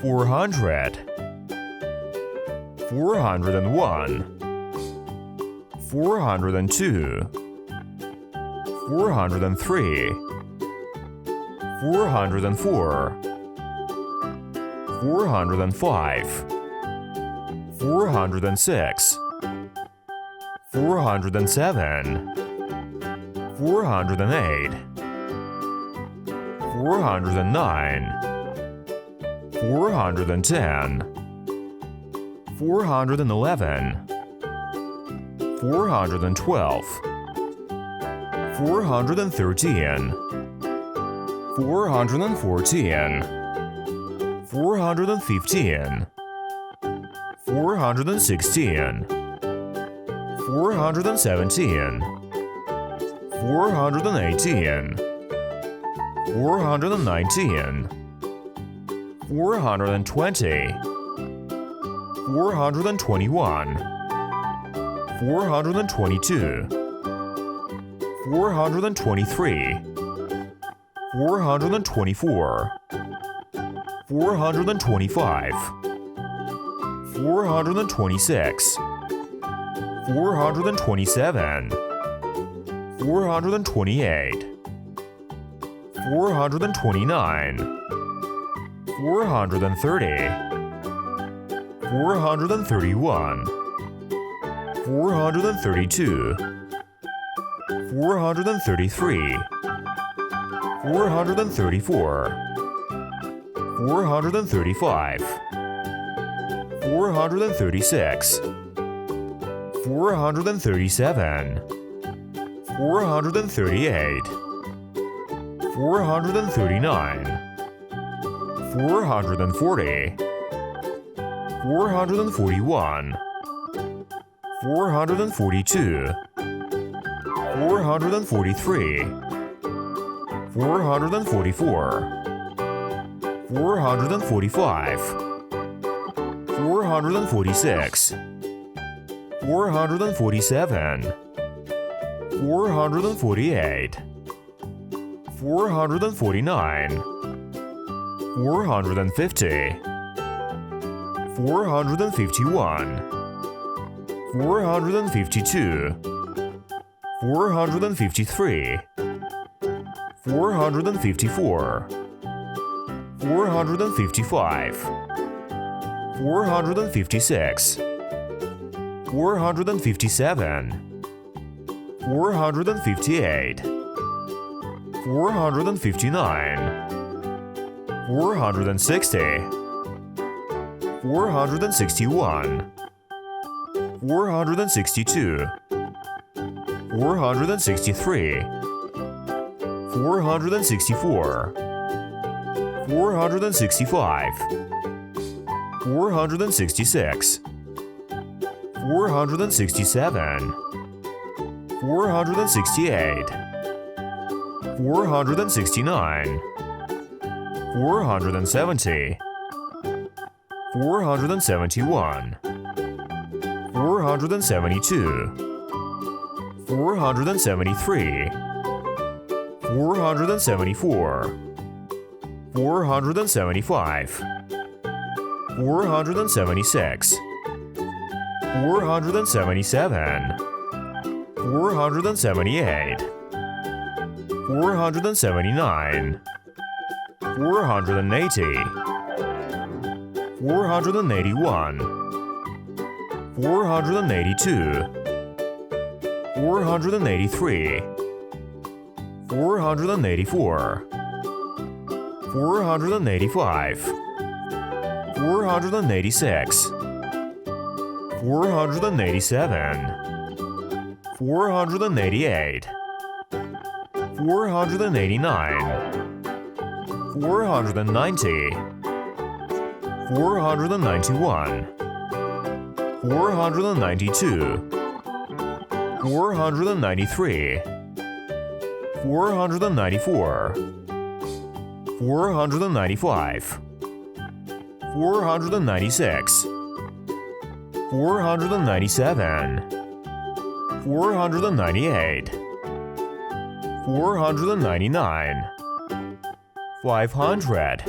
400, 401, 402, 403, 404, 405, 406, 407, 408, 409, 410, 411, 412, 413, 414, 415, 416, 417, 418, 419, 420, 421, 422, 423, 424, 425, 426, 427, 428, 429, 430, 431, 432, 433, 434, 435, 436, 437, 438, 439, 440, 441, 442, 443, 444, 445, 446, 447, 448, 449, 450, 451, 452, 453, 454, 455, 456, 457, 458, 459, 460, 461, 462, 463, 464, 465, 466, 467, 468, 469, 470, 471, 472, 473, 474, 475, 476, 477, 478, 479, 480, 481, 482, 483, 484, 485, 486, 487, 488, 489, 490, 491, 492, 493, 494, 495, 496, 497, 498, 499, 500.